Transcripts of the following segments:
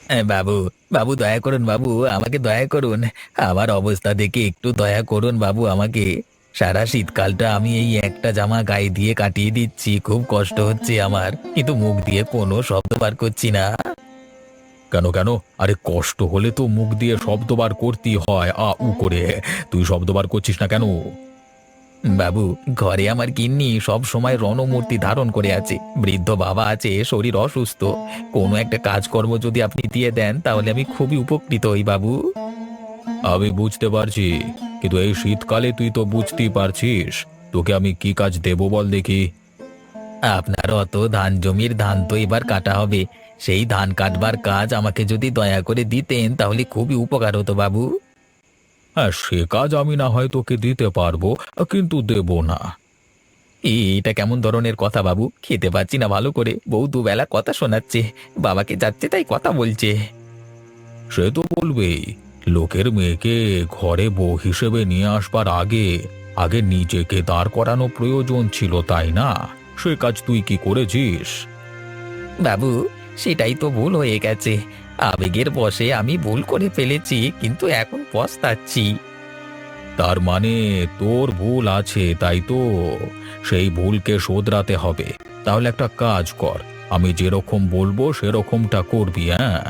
বাবু, বাবু দয়া করুন বাবু, আমাকে দয়া করুন। আমার অবস্থা দেখে একটু দয়া করুন বাবু আমাকে। সারা শীতকালটা আমি এই একটা জামা গায়ে দিয়ে কাটিয়ে দিচ্ছি, খুব কষ্ট হচ্ছে আমার, কিন্তু মুখ দিয়ে কোনো শব্দ বার করছি না। কেন কেন? আরে কষ্ট হলে তো মুখ দিয়ে শব্দ বার করতেই হয়, আ উ করে। তুই শব্দ বার করছিস না কেন? বাবু, ঘরে আমার গিন্নি সব সময় রণমূর্তি ধারণ করে আছে, বৃদ্ধ বাবা আছে, শরীর অসুস্থ। কোনো একটা কাজকর্ম যদি আপনি দিয়ে দেন তাহলে আমি খুবই উপকৃত হই বাবু। আমি বুঝতে পারছি, কিন্তু এই শীতকালে তুই তো বুঝতেই পারছিস। তোকে আমি কি কাজ দেবো বল দেখি। আপনার অত ধান জমির ধান তো এবার কাটা হবে, সেই ধান কাটবার কাজ আমাকে যদি দয়া করে দিতেন তাহলে খুবই উপকার হতো বাবু। হ্যাঁ, সে কাজ আমি না হয় তোকে দিতে পারবো, কিন্তু দেব না। এটা কেমন ধরনের কথা বাবু? খেতে পাচ্ছি না ভালো করে, বউ দুবেলা কথা শোনাচ্ছে, বাবাকে যাচ্ছে তাই কথা বলছে। সে তো বলবেই। লোকের মেয়েকে ঘরে বউ হিসেবে নিয়ে আসবার আগে আগে নিজেকে দাঁড় করানো প্রয়োজন ছিল, তাই না? সে কাজ তুই কি করেছিস? বাবু, সেটাই তো ভুল হয়ে গেছে। আবেগের বশে আমি ভুল করে ফেলেছি, কিন্তু এখন পস্তাচ্ছি। তার মানে তোর ভুল আছে, তাই তো? সেই ভুলকে শোধরাতে হবে। তাহলে একটা কাজ কর, আমি যেরকম বলবো সেরকমটা করবি, হ্যাঁ?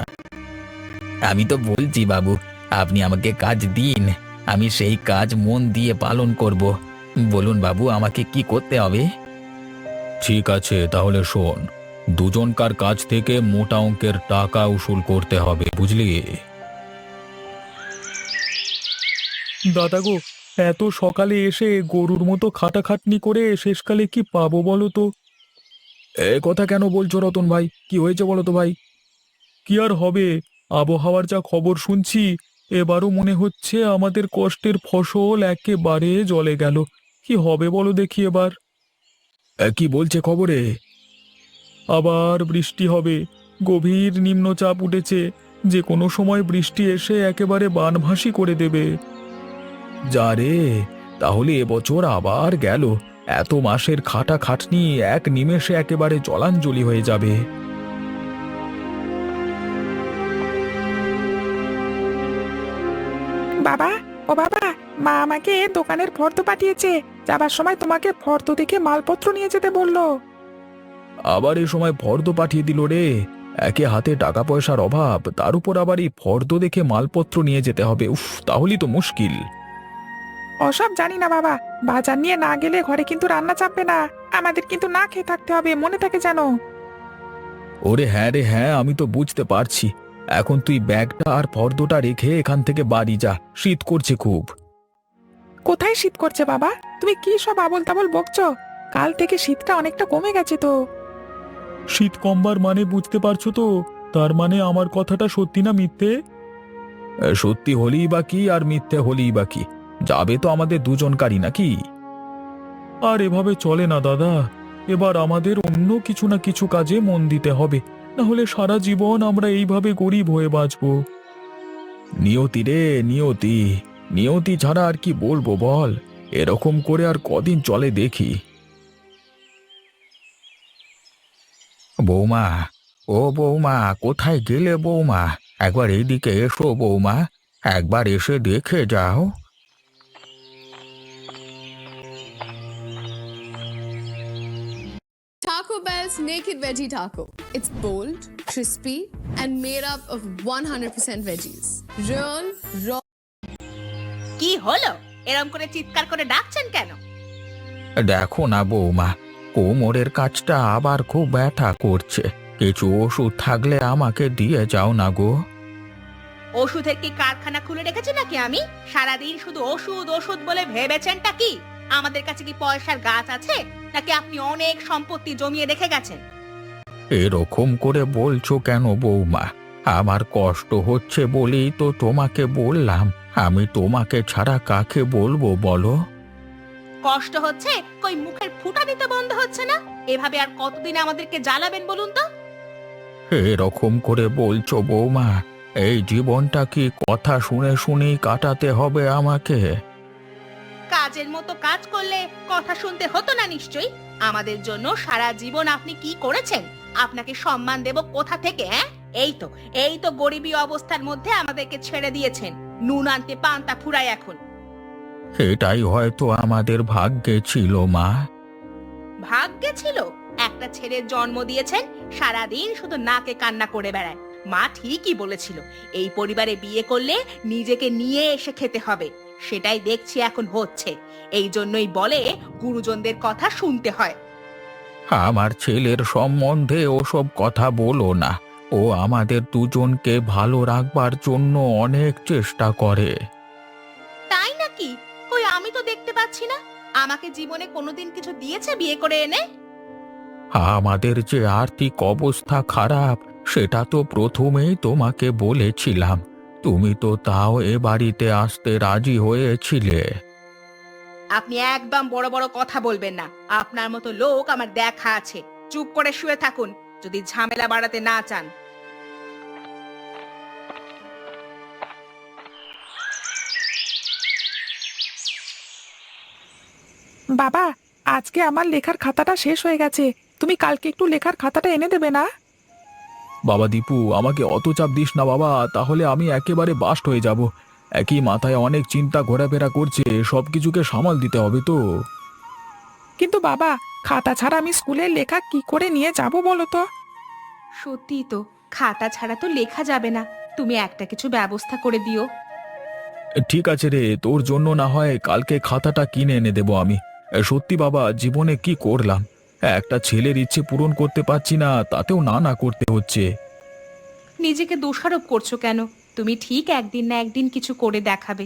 আমি তো বলছি বাবু, আপনি আমাকে কাজ দিন, আমি সেই কাজ মন দিয়ে পালন করব। বলুন বাবু, আমাকে কি করতে হবে? ঠিক আছে, তাহলে শোন। দুজনকার কাছ থেকে মোটা অঙ্কের টাকা উসুল করতে হবে, বুঝলি? দাদা গো, এত সকালে এসে গরুর মতো খাটাখাটনি করে শেষকালে কি পাবো বলো তো? এ কথা কেন বলছো রতন ভাই? কি হয়েছে বলো তো ভাই? কি আর হবে, আবহাওয়ার যা খবর শুনছি, এবারও মনে হচ্ছে আমাদের কষ্টের ফসল একেবারে জলে গেল। কি হবে বলো দেখি এবার? কি বলছে খবরে? আবার বৃষ্টি হবে, গভীর নিম্নচাপ উঠেছে, যে কোনো সময় বৃষ্টি এসে একেবারে বানভাসি করে দেবে। যা রে, তাহলে এবছর আবার গেল। এত মাসের খাটাখাটনি এক নিমেষে একেবারে জলাঞ্জলি হয়ে যাবে। বাবা, ও বাবা, মা আমাকে দোকানের ফর্দ পাঠিয়েছে, যাবার সময় তোমাকে ফর্দ দেখে মালপত্র নিয়ে যেতে বললো। আবার এ সময় ফর্দ পাঠিয়ে দিল রে! একে হাতে টাকা পয়সার অভাব, তার উপর আবার এই ফর্দ দেখে মালপত্র নিয়ে যেতে হবে। উফ, তাহলেই তো মুশকিল। ওসব জানি না বাবা, বাজার নিয়ে না গেলে ঘরে কিন্তু রান্না চাপবে না, আমাদের কিন্তু না খেয়ে থাকতে হবে, মনে থাকে জানো? ওরে হ্যাঁ রে হ্যাঁ, আমি তো বুঝতে পারছি। এখন তুই ব্যাগটা আর ফর্দটা রেখে এখান থেকে বাড়ি যা, শীত করছে খুব। কোথায় শীত করছে বাবা? তুমি কি সব আবোল তাবোল বকছো? কাল থেকে শীতটা অনেকটা কমে গেছে তো। শীত কমবার মানে বুঝতে পারছো তো? তার মানে আমার কথাটা সত্যি না মিথ্যে? সত্যি হলেই বা কি আর মিথ্যে হলেই বা কি, যাবে তো আমাদের দুজনকারই নাকি? আর এভাবে চলে না দাদা, এবার আমাদের অন্য কিছু না কিছু কাজে মন দিতে হবে, না হলে সারা জীবন আমরা এইভাবে গরিব হয়ে বাঁচবো। নিয়তি রে, নিয়তি। নিয়তি ছাড়া আর কি বলবো বল? এরকম করে আর কদিন চলে দেখি। বৌমা, ও বৌমা, কোথায় গেলে বৌমা? একবার এইদিকে এসো বৌমা, একবার এসে দেখে যাও। Taco Bell's Naked Veggie Taco. It's bold, crispy, and made up of 100% veggies. Real, raw. কি হলো? এরম করে চিৎকার করে ডাকছেন কেন? দেখো না বৌমা, কোমরের কাছটা আবার খুব ব্যথা করছে, কিছু ওষুধ থাকলে আমাকে দিয়ে যাও না গো। ওষুধের কি কারখানা খুলে রেখেছি নাকি আমি? সারাদিন শুধু ওষুধ ওষুধ বলে ভেবেছেনটা কি? আমাদের কাছে কি পয়সার গাছ আছে, নাকি আপনি অনেক সম্পত্তি জমিয়ে রেখে গেছেন? এরকম করে বলছো কেন বৌমা? আমার কষ্ট হচ্ছে বলেই তো তোমাকে বললাম, আমি তোমাকে ছাড়া কাকে বলবো বলো? কষ্ট হচ্ছে? কই মুখের ফুটা দিতে বন্ধ হচ্ছে না? এভাবে আর কতদিন আমাদেরকে জ্বালাবেন বলুন তো? এরকম করে বলছো বৌমা? এই জীবনটা কি কথা শুনে শুনেই কাটাতে হবে আমাকে? কাজের মতো কাজ করলে কথা শুনতে হতো না নিশ্চয়ই? আমাদের জন্য সারা জীবন আপনি কি করেছেন? আপনাকে সম্মান দেব কোথা থেকে? হ্যাঁ, এই তো এই তো গরিবী অবস্থার মধ্যে আমাদেরকে ছেড়ে দিয়েছেন, নুন আনতে পান্তা ফুরায় এখন। এটাই হয়তো আমাদের ভাগ্যে ছিল মা। ভাগ্যে ছিল? একটা ছেলের জন্ম দিয়েছেন, সারাদিন শুধু নাকে কান্না করে বেড়ায়। মা ঠিকই বলেছিল, এই পরিবারে বিয়ে করলে নিজেকে নিয়ে এসে খেতে হবে। সেটাই দেখছি এখন হচ্ছে। এই জন্যই বলে গুরুজনদের কথা শুনতে হয়। আমার ছেলের সম্বন্ধে ওসব কথা বলো না। ও আমাদের দুজনকে ভালো রাখবার জন্য অনেক চেষ্টা করে। তাই নাকি? কই আমি তো দেখতে পাচ্ছি না। আমাকে জীবনে কোনোদিন কিছু দিয়েছে বিয়ে করে এনে? আমাদের যে আর্থিক অবস্থা খারাপ সেটা তো প্রথমেই তোমাকে বলেছিলাম, তুমি তো তাও এ বাড়িতে আসতে রাজি হয়েছিলে। আপনি একদম বড় বড় কথা বলবেন না। আপনার মতো লোক আমার দেখা আছে। চুপ করে শুয়ে থাকুন যদি ঝামেলা বাড়াতে না চান। বাবা, আজকে আমার লেখার খাতাটা শেষ হয়ে গেছে। তুমি কালকে একটু লেখার খাতাটা এনে দেবে না? বাবা দীপু, আমাকে অত চাপ দিস না বাবা, তাহলে আমি একেবারে বাস্ট হয়ে যাব। একই মাথায় অনেক চিন্তা ঘোরাফেরা করছে, সব কিছুকে সামাল দিতে হবে তো। কিন্তু বাবা, খাতা ছাড়া আমি স্কুলের লেখা কি করে নিয়ে যাব বলো তো? সত্যি তো, খাতা ছাড়া তো লেখা যাবে না। তুমি একটা কিছু ব্যবস্থা করে দিও। ঠিক আছে রে, তোর জন্য না হয় কালকে খাতাটা কিনে এনে দেবো আমি। সত্যি বাবা, জীবনে কি করলাম, একটা ছেলের ইচ্ছে পূরণ করতে পারছি না, তাতেও না না করতে হচ্ছে। নিজেকে দোষারোপ করছো কেন? তুমি ঠিক একদিন না একদিন কিছু করে দেখাবে।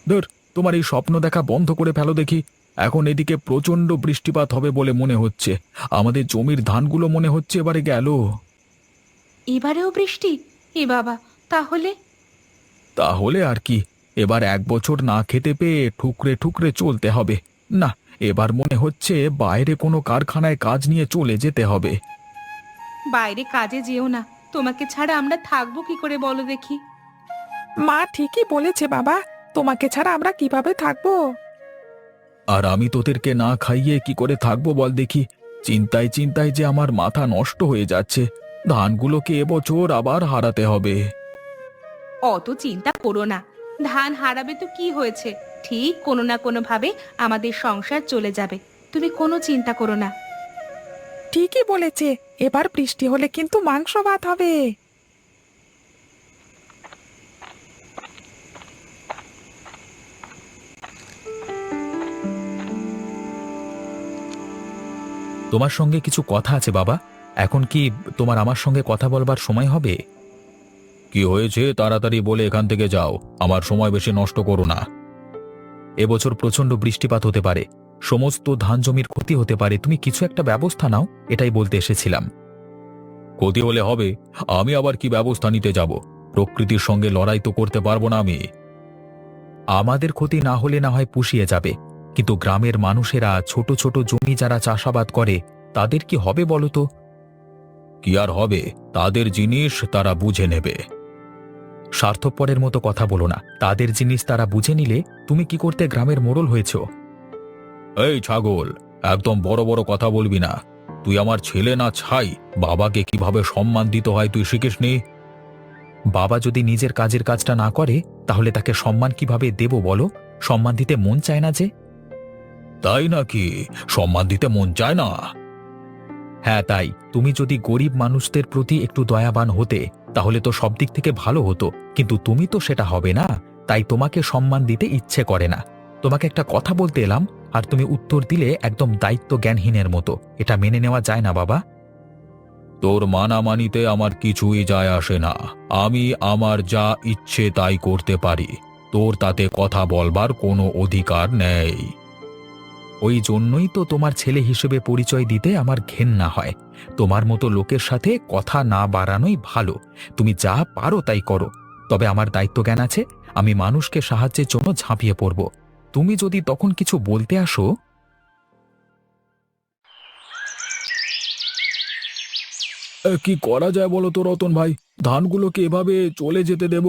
ধর, তোমার এই স্বপ্ন দেখা বন্ধ করে ফেলো দেখি। এখন এদিকে প্রচন্ড বৃষ্টিপাত হবে বলে মনে হচ্ছে। আমাদের জমির ধানগুলো মনে হচ্ছে এবারে গেল। এবারেও বৃষ্টি? এ বাবা, তাহলে? তাহলে আর কি, এবার 1 বছর না খেতে পেয়ে ঠুকরে ঠুকরে চলতে হবে। না, এবার মনে হচ্ছে বাইরে কোনো কারখানায় কাজ নিয়ে চলে যেতে হবে। বাইরে কাজে যেও না। তোমাকে ছাড়া আমরা থাকবো কি করে বলো দেখি? মা ঠিকই বলেছে বাবা, তোমাকে ছাড়া আমরা কিভাবে থাকবো? আর আমি তোদেরকে না খাইয়ে কি করে থাকবো বল দেখি। চিন্তায় চিন্তায় যে আমার মাথা নষ্ট হয়ে যাচ্ছে। ধানগুলোকে এবছর আবার হারাতে হবে। অত চিন্তা করো না। ধান হারাবে তো কি হয়েছে, ঠিক কোনো না কোনো ভাবে আমাদের সংসার চলে যাবে। তুমি কোনো চিন্তা করো না। ঠিকই বলেছে, এবার বৃষ্টি হলে কিন্তু মাংস ভাত হবে। তোমার সঙ্গে কিছু কথা আছে বাবা। এখন কি তোমার আমার সঙ্গে কথা বলবার সময় হবে? কি হয়েছে তাড়াতাড়ি বলে এখান থেকে যাও, আমার সময় বেশি নষ্ট করো না। এবছর প্রচণ্ড বৃষ্টিপাত হতে পারে, সমস্ত ধান জমির ক্ষতি হতে পারে, তুমি কিছু একটা ব্যবস্থা নাও, এটাই বলতে এসেছিলাম। ক্ষতি হলে হবে, আমি আবার কি ব্যবস্থা নিতে যাব? প্রকৃতির সঙ্গে লড়াই তো করতে পারবো না আমি। আমাদের ক্ষতি না হলে না হয় পুষিয়ে যাবে, কিন্তু গ্রামের মানুষেরা ছোট ছোট জমি যারা চাষাবাদ করে তাদের কি হবে বলো তো? কি আর হবে, তাদের জিনিস তারা বুঝে নেবে। স্বার্থপরের মতো কথা বলো না, তাদের জিনিস তারা বুঝে নিলে তুমি কি করতে গ্রামের মোড়ল হয়েছো? এই ছাগল, একদম বড় বড় কথা বলবি না। তুই আমার ছেলে না ছাই, বাবাকে কিভাবে সম্মান দিতে হয় তুই শিখিসনি? বাবা যদি নিজের কাজের কাজটা না করে তাহলে তাকে সম্মান কিভাবে দেব বলো? সম্মান দিতে মন চায় না যে। তাই নাকি? সম্মান দিতে মন চায় না? হ্যাঁ তাই, তুমি যদি গরিব মানুষদের প্রতি একটু দয়াবান হতে তাহলে তো সব দিক থেকে ভালো হতো, কিন্তু তুমি তো সেটা হবে না, তাই তোমাকে সম্মান দিতে ইচ্ছে করে না। তোমাকে একটা কথা বলতে এলাম আর তুমি উত্তর দিলে একদম দায়িত্ব জ্ঞানহীনের মতো, এটা মেনে নেওয়া যায় না বাবা। তোর মানামানিতে আমার কিছুই যায় আসে না। আমি আমার যা ইচ্ছে তাই করতে পারি, তোর তাতে কথা বলবার কোনো অধিকার নেই। ওই জন্যই তো তোমার ছেলে হিসেবে পরিচয় দিতে আমার ঘেন্না হয়। তোমার মতো লোকের সাথে কথা না বাড়ানোই ভালো। তুমি যা পারো তাই করো, তবে আমার দায়িত্ব জ্ঞান আছে, আমি মানুষকে সাহায্যের জন্য ঝাঁপিয়ে পড়ব। তুমি যদি তখন কিছু বলতে আসো। কি করা যায় বলো তো রতন ভাই, ধানগুলোকে এভাবে চলে যেতে দেব?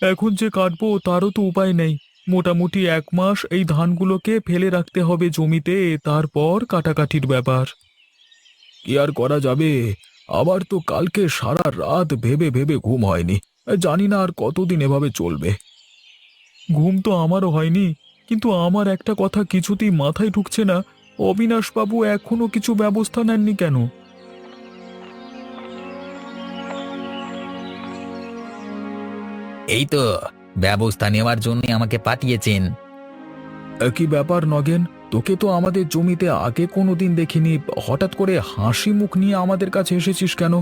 এখন যে কাটবো তারও তো উপায় নেই। মোটামুটি 1 মাস এই ধানগুলোকে ফেলে রাখতে হবে জমিতে, তারপর কাটাকাটির ব্যাপার। কি আর করা যাবে? আবার তো কালকে সারা রাত ভেবে ভেবে ঘুম হয়নি। জানি না আর কতদিন এভাবে চলবে। ঘুম তো আমারও হয়নি, কিন্তু আমার একটা কথা কিছুতেই মাথায় ঢুকছে না, অবিনাশবাবু এখনো কিছু ব্যবস্থা নেননি কেন? এই তো ব্যবস্থা নেওয়ার জন্য আমাকে পাঠিয়েছেন। কি ব্যাপার নগেন, তোকে তো আমাদের জমিতে আগে কোনোদিন দেখিনি, হঠাৎ করে হাসি মুখ নিয়ে আমাদের কাছে এসেছিস কেন?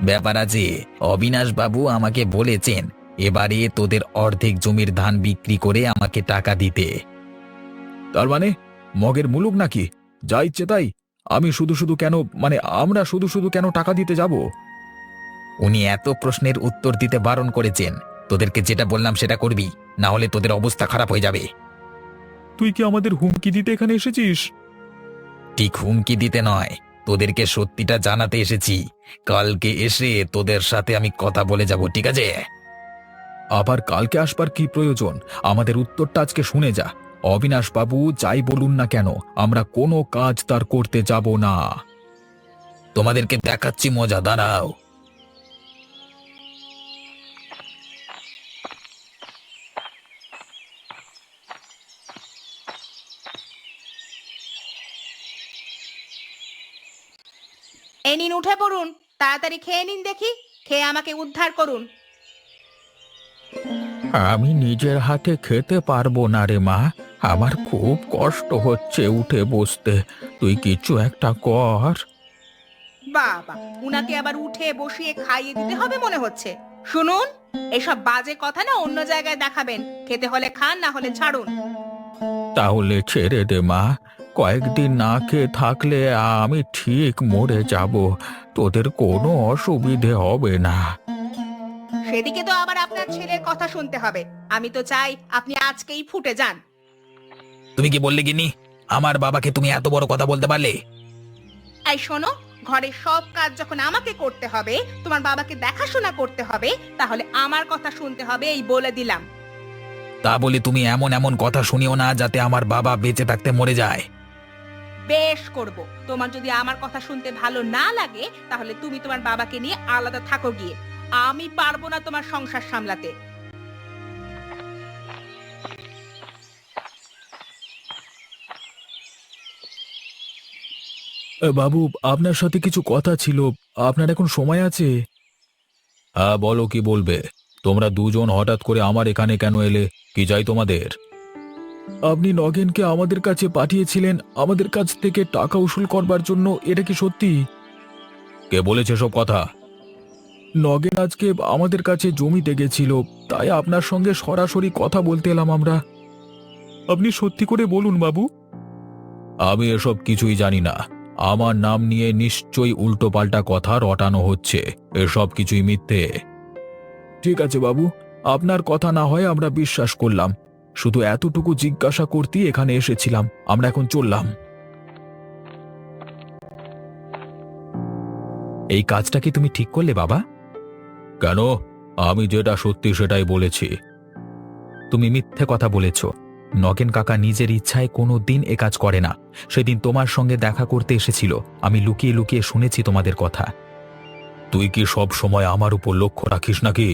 ব্যাপার আছে, অবিনাশ বাবু আমাকে বলেছেন এবারে তোদের অর্ধেক জমির ধান বিক্রি করে আমাকে টাকা দিতে। তার মানে মগের মুলুক নাকি? যা ইচ্ছে তাই? আমি শুধু শুধু কেন, মানে আমরা শুধু শুধু কেন টাকা দিতে যাব? উনি এত প্রশ্নের উত্তর দিতে বারণ করেছেন। তোদেরকে যেটা বললাম সেটা করবি, না হলে তোদের অবস্থা খারাপ হয়ে যাবে। তুই কি আমাদের হুমকি দিতে এখানে এসেছিস? ঠিক হুমকি দিতে নয়, তোদেরকে সত্যিটা জানাতে এসেছি। কালকে এসে তোদের সাথে আমি কথা বলে যাব, ঠিক আছে? আবার কালকে আসবার কি প্রয়োজন? আমাদের উত্তরটা আজকে শুনে যা। অবিনাশবাবু যাই বলুন না কেন, আমরা কোনো কাজ তার করতে যাব না। তোমাদেরকে দেখাচ্ছি মজা, দাঁড়াও। এই নিন, উঠে পড়ুন, তাড়াতাড়ি খেয়ে নিন দেখি, খেয়ে আমাকে উদ্ধার করুন। আমি নিজের হাতে খেতে পারবো না রে মা, আমার খুব কষ্ট হচ্ছে উঠে বসতে। তুই কিছু একটা কর। বাবা, উনাকে আবার উঠে বসিয়ে খাইয়ে দিতে হবে মনে হচ্ছে। শুনুন, এসব বাজে কথা না অন্য জায়গায় দেখাবেন। খেতে হলে খান, না হলে ছাড়ুন। তাহলে ছেড়ে দে মা, কয়েকদিন না খেয়ে থাকলে আমি ঠিক মরে যাব। তোদের কোনো অসুবিধে হবে না। সেদিকে তো আবার আপনার ছেলের কথা শুনতে হবে। আমি তো চাই আপনি আজকেই ফুটে যান। তুমি কি বললে গিন্নি? আমার বাবাকে তুমি এত বড় কথা বলতে পারলে? এই শোনো, ঘরের সব কাজ যখন আমাকে করতে হবে, তোমার বাবাকে দেখাশোনা করতে হবে, তাহলে আমার কথা শুনতে হবে, এই বলে দিলাম। তা বলে তুমি এমন এমন কথা শুনিও না যাতে আমার বাবা বেঁচে থাকতে মরে যায়। বেশ করব। তোমার যদি আমার কথা শুনতে ভালো না লাগে, তাহলে তুমি তোমার বাবাকে নিয়ে আলাদা থাকো গিয়ে। আমি পারবো না তোমার সংসার সামলাতে। বাবু, আপনার সাথে কিছু কথা ছিল, আপনার এখন সময় আছে? হ্যাঁ বলো, কি বলবে? তোমরা দুজন হঠাৎ করে আমার এখানে কেন এলে? কি চাই তোমাদের? আপনি নগেনকে আমাদের কাছে পাঠিয়েছিলেন আমাদের কাছ থেকে টাকা উসুল করবার জন্য, এটা কি সত্যি? কে বলেছে সব কথা? নগেন আজকে আমাদের কাছে জমিতে গেছিল, তাই আপনার সঙ্গে সরাসরি কথা বলতে এলাম আমরা। আপনি সত্যি করে বলুন বাবু। আমি এসব কিছুই জানি না। আমার নাম নিয়ে নিশ্চয়ই উল্টোপাল্টা কথা রটানো হচ্ছে। এসব কিছুই মিথ্যে। ঠিক আছে বাবু, আপনার কথা না হয় আমরা বিশ্বাস করলাম। শুধু এতটুকু জিজ্ঞাসা করতেই এখানে এসেছিলাম। আমরা এখন চললাম। এই কাজটা কি তুমি ঠিক করলে বাবা? কেন? আমি যেটা সত্যি সেটাই বলেছি। তুমি মিথ্যে কথা বলেছ। নগেন কাকা নিজের ইচ্ছায় কোনো দিন এ কাজ করে না। সেদিন তোমার সঙ্গে দেখা করতে এসেছিল, আমি লুকিয়ে লুকিয়ে শুনেছি তোমাদের কথা। তুই কি সব সময় আমার উপর লক্ষ্য রাখিস নাকি?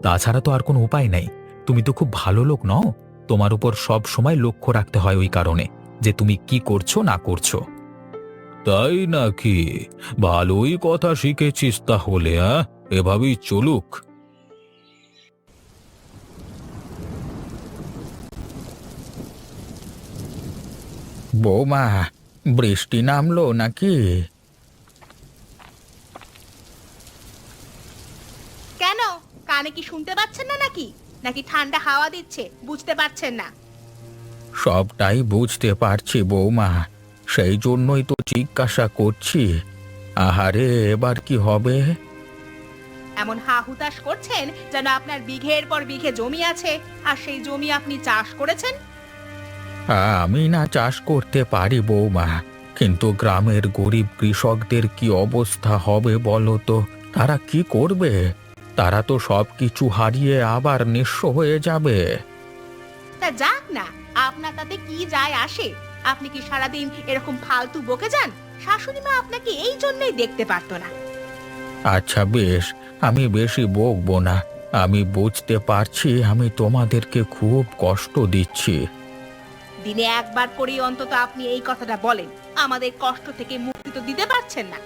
তাছাড়া তো আর কোনো উপায় নেই। তুমি তো খুব ভালো লোক নও, তোমার উপর সব সময় লক্ষ্য রাখতে হয় ওই কারণে যে তুমি কি করছো না করছো। তাই নাকি? ভালোই কথা শিখেছিস তাহলে। এভাবেই চলুক। বৌমা, বৃষ্টি নামলো নাকি? কেন, কানে কি শুনতে পাচ্ছেন না নাকি? নাকি ঠান্ডা হাওয়া দিচ্ছে, বুঝতে পারছেন না? সবটাই বুঝতে পারছি বৌমা, সেই জন্যই তো জিজ্ঞাসা করছি। আহারে, এবার কি হবে? এমন হা হুতাশ করছেন যেন আপনার বিঘের পর বিঘে জমি আছে, আর সেই জমি আপনি চাষ করেছেন। আমি না চাষ করতে পারি বৌমা, কিন্তু গ্রামের গরিব কৃষকদের কি অবস্থা হবে বলো তো? তারা কি করবে? তারা তো সব কিছু হারিয়ে আবার নিঃস্ব হয়ে যাবে। তা যাক না, আপনার তাতে কি যায় আসে? আপনি কি সারাদিন এরকম ফালতু বকে যান? শাশুড়ি মা আপনাকে এই জন্যই দেখতে পারতো না। আচ্ছা বেশ, আমি বেশি বকবো না। আমি বুঝতে পারছি আমি তোমাদেরকে খুব কষ্ট দিচ্ছি। দিনে একবার করেই অন্তত আপনি এই কথাটা বলেন, আমাদের কষ্ট থেকে মুক্তি তো দিতে পারছেন না।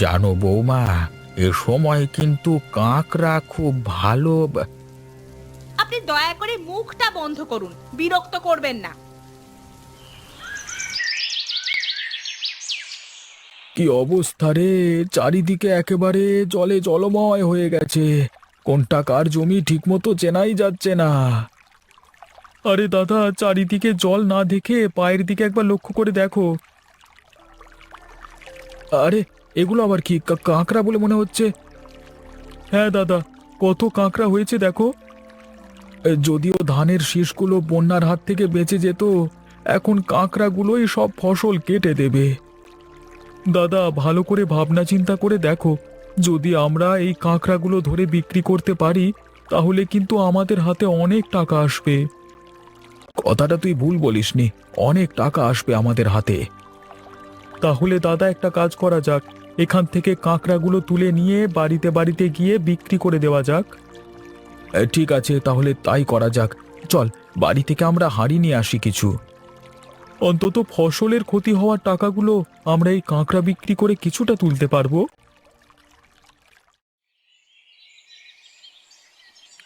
জানো বৌমা, এ সময় কিন্তু কাকড়া খুব ভালো আপনি দয়া করে মুখটা বন্ধ করুন, বিরক্ত করবেন না। কি অবস্থা রে, চারিদিকে একেবারে জলে জলময় হয়ে গেছে। কোনটা কার জমি ঠিকমতো চেনাই যাচ্ছে না। আরে দাদা, চারিদিকে জল না দেখে পায়ের দিকে একবার লক্ষ্য করে দেখো। আরে এগুলো আবার কি কাঁকড়া বলে মনে হচ্ছে? হ্যাঁ দাদা, কত কাঁকড়া হয়েছে দেখো। যদিও ধানের শীষগুলো বন্যার হাত থেকে বেঁচে যেত, এখন কাঁকড়াগুলোই সব ফসল কেটে দেবে। দাদা, ভালো করে ভাবনা চিন্তা করে দেখো, যদি আমরা এই কাঁকড়াগুলো ধরে বিক্রি করতে পারি তাহলে কিন্তু আমাদের হাতে অনেক টাকা আসবে। কথাটা তুই ভুল বলিসনি, অনেক টাকা আসবে আমাদের হাতে। তাহলে দাদা একটা কাজ করা যাক, এখান থেকে কাঁকড়াগুলো তুলে নিয়ে বাড়িতে বাড়িতে গিয়ে বিক্রি করে দেওয়া যাক। ঠিক আছে, তাহলে তাই করা যাক। চল, বাড়ি থেকে আমরা হাঁড়ি নিয়ে আসি কিছু। অন্তত ফসলের ক্ষতি হওয়ার টাকাগুলো আমরা এই কাঁকড়া বিক্রি করে কিছুটা তুলতে পারবো।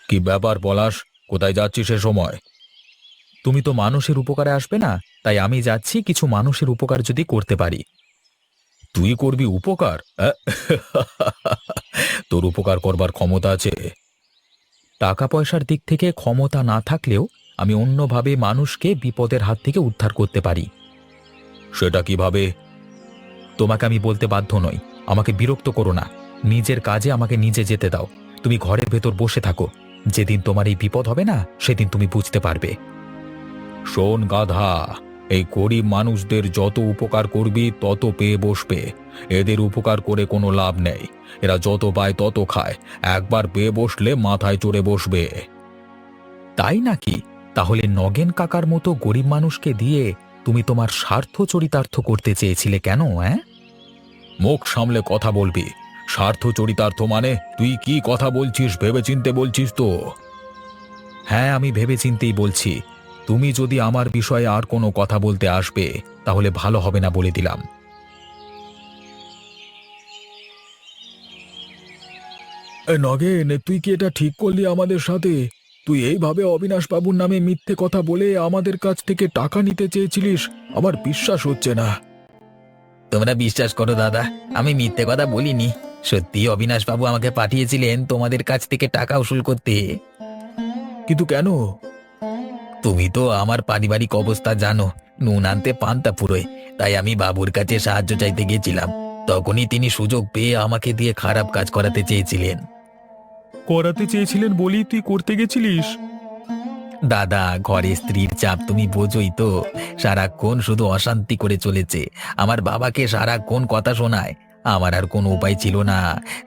কি ব্যাপার পলাশ, কোথায় যাচ্ছিস সে সময়? তুমি তো মানুষের উপকারে আসবে না, তাই আমি যাচ্ছি কিছু মানুষের উপকার যদি করতে পারি। তুই করবি উপকার? তোর উপকার করবার ক্ষমতা আছে? টাকা পয়সার দিক থেকে ক্ষমতা না থাকলেও আমি অন্যভাবে মানুষকে বিপদের হাত থেকে উদ্ধার করতে পারি। সেটা কিভাবে? তোমাকে আমি বলতে বাধ্য নই, আমাকে বিরক্ত করো না। নিজের কাজে আমাকে নিজে যেতে দাও। তুমি ঘরের ভেতর বসে থাকো, যেদিন তোমার এই বিপদ হবে না সেদিন তুমি বুঝতে পারবে। শোন গাধা, এই গরিব মানুষদের যত উপকার করবি তত পেয়ে বসবে। এদের উপকার করে কোনো লাভ নেই, এরা যত পায় তত খায়। একবার পেয়ে বসলে মাথায় চড়ে বসবে। তাই নাকি? তাহলে নগেন কাকার মতো গরিব মানুষকে দিয়ে তুমি তোমার স্বার্থ চরিতার্থ করতে চেয়েছিলে কেন? মুখ সামলে কথা বলবি। স্বার্থ চরিতার্থ মানে? তুই কি কথা বলছিস ভেবেচিন্তে বলছিস তো? হ্যাঁ, আমি ভেবেচিন্তেই বলছি। তুমি যদি আমার বিষয়ে আর কোনো কথা বলতে আসবে তাহলে ভালো হবে না বলে দিলাম। নগেন, তুই কি এটা ঠিক করলি আমাদের সাথে? তুই এইভাবে অবিনাশ বাবুর নামে মিথ্যে কথা বলে আমাদের কাছ থেকে টাকা নিতে চেয়েছিলিস? আমার বিশ্বাস হচ্ছে না। তোমরা বিশ্বাস করো দাদা, আমি মিথ্যে কথা বলিনি। সত্যি অবিনাশবাবু আমাকে পাঠিয়েছিলেন তোমাদের কাছ থেকে টাকা উসুল করতে। কিন্তু কেন? তুমি তো আমার পারিবারিক অবস্থা জানো, নুন আনতে পান্তা ফুরোয়। তাই আমি বাবুর কাছে সাহায্য চাইতে গেছিলাম। তখনই তিনি সুযোগ পেয়ে আমাকে দিয়ে খারাপ কাজ করাতে চেয়েছিলেন। করাতে চেয়েছিলেন বলেই তুই করতে গেছিলিস? দাদা, ঘরে স্ত্রীর চাপ তুমি বোঝোই তো। সারাক্ষণ শুধু অশান্তি করে চলেছে। আমার বাবাকে সারাক্ষণ কথা শোনায়। আমার আর কোনো উপায় ছিল না।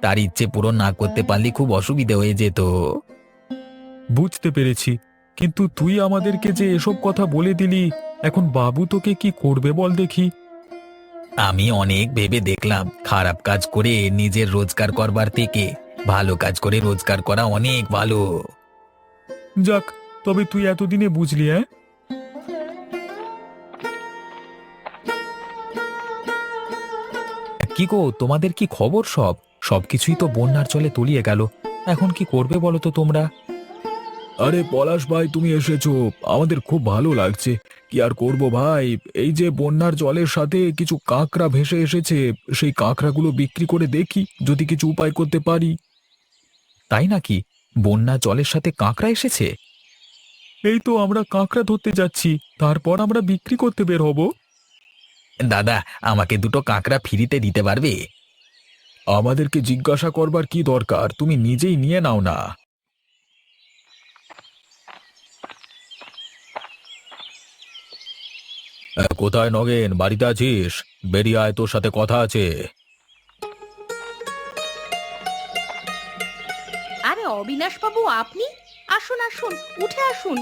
তার ইচ্ছে পূরণ না করতে পারলে খুব অসুবিধে হয়ে যেত। বুঝতে পেরেছি, কিন্তু তুই আমাদেরকে যে এসব কথা বলে দিলি, এখন বাবু তোকে কি করবে বল দেখি? আমি অনেক ভেবে দেখলাম, খারাপ কাজ করে নিজের রোজগার করবার থেকে ভালো কাজ করে রোজগার করা অনেক ভালো। যাক, তবে তুই এতদিনে বুঝলি? কি গো, তোমাদের কি খবর? সবকিছুই তো বন্যার জলে তলিয়ে গেল। এখন কি করবে বলো তো তোমরা? আরে পলাশ ভাই, তুমি এসেছো, আমাদের খুব ভালো লাগছে। কি আর করব ভাই, এই যে বন্যার জলের সাথে কিছু কাঁকড়া ভেসে এসেছে, সেই কাঁকড়াগুলো বিক্রি করে দেখি যদি কিছু উপায় করতে পারি। তাই নাকি? বন্যা জলের সাথে কাঁকড়া এসেছে? এই তো আমরা কাঁকড়া ধরতে যাচ্ছি, তারপর আমরা বিক্রি করতে বের হব। দাদা, আমাকে দুটো কাঁকড়া ফ্রিতে দিতে পারবে? আমাদেরকে জিজ্ঞাসা করবার কি দরকার, তুমি নিজেই নিয়ে নাও না। কোথায় নগেন, বাড়িতে আছিস? বেরিয়ে আয়, তোর সাথে কথা আছে। আরে অবিনাশ বাবু, আপনি আসুন আসুন, উঠে আসুন।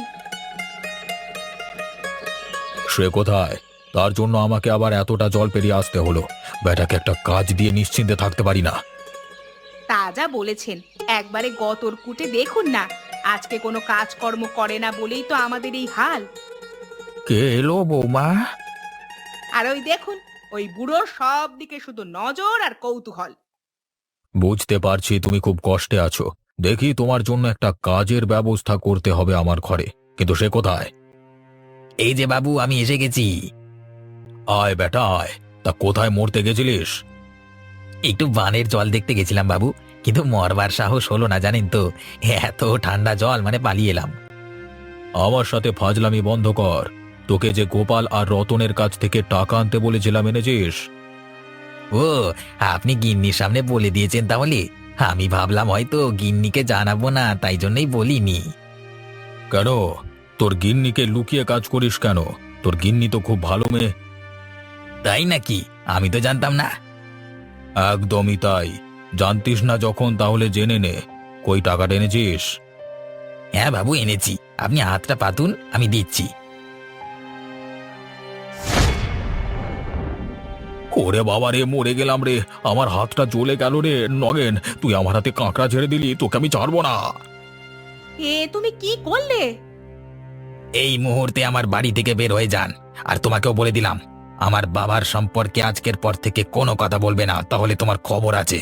সে কোথায়? তার জন্য আমাকে আবার এতটা জল পেরিয়ে আসতে হলো। বেটাকে একটা কাজ দিয়ে নিশ্চিন্তে থাকতে পারি না। তা যা বলেছেন, একবারে গতর কুটে দেখুন না, আজকে কোনো কাজকর্ম করে না বলেই তো আমাদের এই হাল। কে এলো বৌমা? আর ওই দেখুন, ওই বুড়োর সব দিকে শুধু নজর আর কৌতূহল। বুঝতে পারছি তুমি খুব কষ্টে আছো। দেখি তোমার জন্য একটা কাজের ব্যবস্থা করতে হবে আমার ঘরে, কিন্তু সে কোথায়? এই যে বাবু, আমি এসে গেছি। আয় বেটা আয়। তা কোথায় মরতে গেছিলিস? একটু বানের জল দেখতে গেছিলাম বাবু, কিন্তু মরবার সাহস হলো না, জানেন তো। এত ঠান্ডা জল, মানে পালিয়ে এলাম। আমার সাথে ফাজলামি বন্ধ কর। তোকে যে গোপাল আর রতনের কাছ থেকে টাকা আনতে বলেছিলাম, এনেছিস? ও, আপনি গিন্নির সামনে বলে দিয়েছেন তাহলে? আমি ভাবলাম হয়তো গিন্নিকে জানাবো না, তাই জন্যই বলিনি। কেন? তোর গিন্নিকে লুকিয়ে কাজ করিস কেন? তোর গিন্নি তো খুব ভালো মেয়ে। তাই নাকি? আমি তো জানতাম না। একদমই তাই। জানতিস না যখন, তাহলে জেনে নে। কই টাকাটা এনেছিস? হ্যাঁ বাবু, এনেছি। আপনি হাতটা পাতুন, আমি দিচ্ছি। ওরে বাবা রে, মরে গেলাম রে। আমার হাতটা জ্বলে গেল রে। নগেন, তুই আমার হাতে কাঁকড়া ছেড়ে দিলি, তোকে আমি ছাড়বো না। এ তুমি কি করলে? এই মুহূর্তে আমার বাড়ি থেকে বের হয়ে যান। আর তোমাকেও বলে দিলাম, আমার বাবার সম্পর্কে আজকের পর থেকে কোনো কথা বলবে না, তাহলে তোমার খবর আছে।